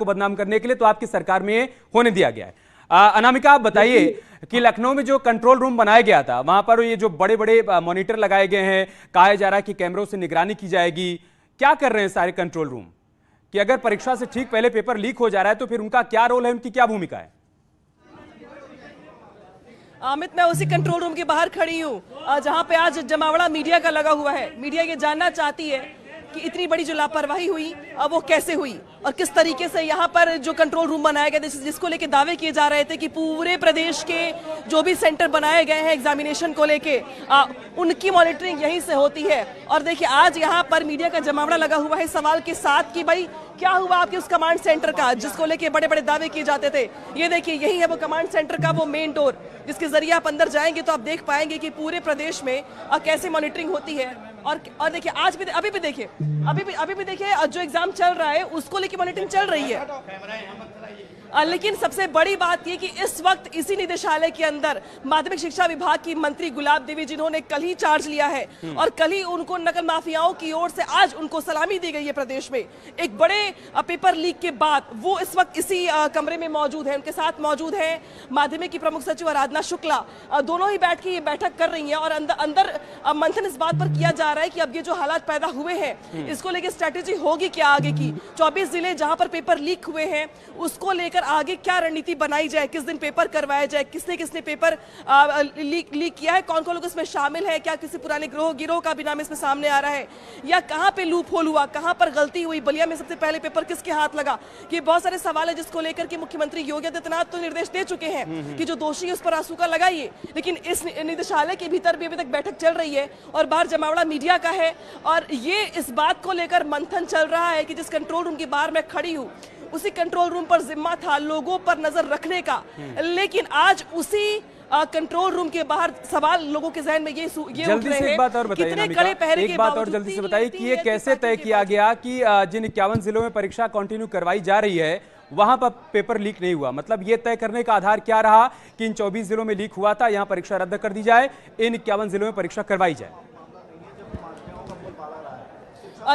आपको बदनाम करने के लिए, तो आपकी सरकार में ये होने दिया गया है। अनामिका, आप बताइए कि लखनऊ में जो कंट्रोल रूम बनाया गया था, वहां पर ये जो बड़े बड़े मॉनिटर लगाए गए हैं, कहा जा रहा है कि कैमरों से निगरानी की जाएगी, क्या कर रहे हैं सारे कंट्रोल रूम? कि अगर परीक्षा से ठीक पहले पेपर लीक हो जा रहा है तो फिर उनका क्या रोल है, उनकी क्या भूमिका है? अमित, मैं उसी कंट्रोल रूम के बाहर खड़ी हूँ जहां पे आज जमावड़ा मीडिया का लगा हुआ है। मीडिया ये जानना चाहती है कि इतनी बड़ी जो लापरवाही हुई वो कैसे हुई और किस तरीके से यहाँ पर जो कंट्रोल रूम बनाया गया जिसको लेके दावे किए जा रहे थे कि पूरे प्रदेश के जो भी सेंटर बनाए गए हैं एग्जामिनेशन को लेके उनकी मॉनिटरिंग यहीं से होती है। और देखिए आज यहाँ पर मीडिया का जमावड़ा लगा हुआ है सवाल के साथ कि भाई क्या हुआ आपके उस कमांड सेंटर का जिसको लेके बड़े बड़े दावे किए जाते थे। ये देखिए यही है वो कमांड सेंटर का वो मेन डोर जिसके जरिए आप अंदर जाएंगे तो आप देख पाएंगे कि पूरे प्रदेश में कैसे मॉनिटरिंग होती है। और देखिए आज भी अभी भी देखिए जो एग्जाम चल रहा है उसको लेके मॉनिटरिंग चल रही है। लेकिन सबसे बड़ी बात ये कि इस वक्त इसी निदेशालय के अंदर माध्यमिक शिक्षा विभाग की मंत्री गुलाब देवी जिन्होंने कल ही चार्ज लिया है और कल ही उनको नकल माफियाओं की ओर से आज उनको सलामी दी गई है प्रदेश में एक बड़े पेपर लीक के बाद, वो इस वक्त इसी कमरे में मौजूद है। उनके साथ मौजूद है माध्यमिक की प्रमुख सचिव आराधना शुक्ला। दोनों ही बैठ के ये बैठक कर रही हैं और अंदर मंथन इस बात पर किया जा रहा है कि अब ये जो हालात पैदा हुए हैं इसको लेकर स्ट्रेटेजी होगी क्या आगे की। 24 जिले जहां पर पेपर लीक हुए हैं उसको लेकर आगे क्या रणनीति बनाई जाए, किस दिन पेपर करवाया जाए, किसने किसने पेपर लीक किया है, कौन कौन लोग इसमें शामिल है, क्या किसी पुराने गिरोह का भी नाम इसमें सामने आ रहा है या कहां पे लूप होल हुआ, कहां पर गलती हुई, बलिया में सबसे पहले पेपर किसके हाथ लगा। ये बहुत सारे सवाल है जिसको लेकर के मुख्यमंत्री योगी आदित्यनाथ तो निर्देश दे चुके हैं कि जो दोषी है उस पर आंसू का लगाइए। लेकिन इस निदेशालय के भीतर भी अभी तक बैठक चल रही है और बाहर जमावड़ा मीडिया का है और ये इस बात को लेकर मंथन चल रहा है कि जिस कंट्रोल रूम के बाहर मैं खड़ी हूँ उसी कंट्रोल रूम पर जिम्मा था लोगों पर नजर रखने का, लेकिन आज उसी कंट्रोल रूम के बाहर सवाल लोगों के जहन में ये जल्दी से एक बात और बताइए, एक बात और जल्दी से बताइए कि ये कैसे तय किया गया कि जिन 51 जिलों में परीक्षा कंटिन्यू करवाई जा रही है वहां पर पेपर लीक नहीं हुआ? मतलब ये तय करने का आधार क्या रहा कि इन 24 जिलों में लीक हुआ था, यहां परीक्षा रद्द कर दी जाए, इन 51 जिलों में परीक्षा करवाई जाए?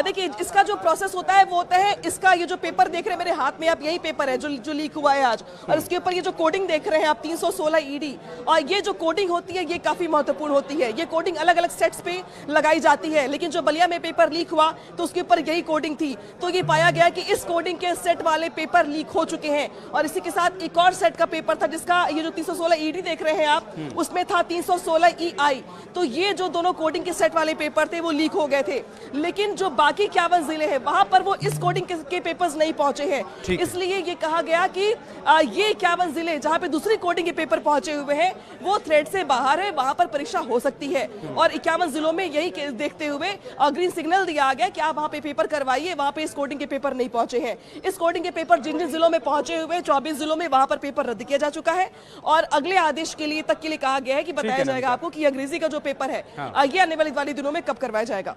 देखिए इसका जो प्रोसेस होता है वो होता है, इसका ये जो पेपर देख रहे हैं मेरे हाथ में आप, यही पेपर है जो लीक हुआ है आज और इसके ऊपर ये जो कोडिंग देख रहे हैं आप 316 ईडी, और ये जो कोडिंग होती है ये काफी महत्वपूर्ण होती है। ये कोडिंग अलग अलग सेट्स पे लगाई जाती है, लेकिन जो बलिया में पेपर लीक हुआ तो उसके ऊपर यही कोडिंग थी। तो ये पाया गया कि इस कोडिंग के सेट वाले पेपर लीक हो चुके हैं और इसी के साथ एक और सेट का पेपर था जिसका ये जो 316 ईडी देख रहे हैं आप उसमें था 316 EI। तो ये जो दोनों कोडिंग के सेट वाले पेपर थे वो लीक हो गए थे, लेकिन जो बाकी 51 जिले हैं वहां पर वो इस कोडिंग के पेपर्स नहीं पहुंचे हैं। इसलिए ये कहा गया कि ये 51 जिले जहां पे दूसरी कोडिंग के पेपर पहुंचे हुए हैं वो थ्रेड से बाहर है, वहां पर परीक्षा हो सकती है और 51 जिलों में यही देखते हुए ग्रीन सिग्नल दिया गया कि आप वहां पे पेपर करवाइए, वहां पे इस कोडिंग के पेपर नहीं पहुंचे हैं। इस कोडिंग के पेपर जिन जिन जिलों में पहुंचे हुए 24 जिलों में वहां पर पेपर रद्द किया जा चुका है और अगले आदेश के लिए तक के लिए कहा गया है कि बताया जाएगा आपको कि अंग्रेजी का जो पेपर है ये आने वाले दिनों में कब करवाया जाएगा।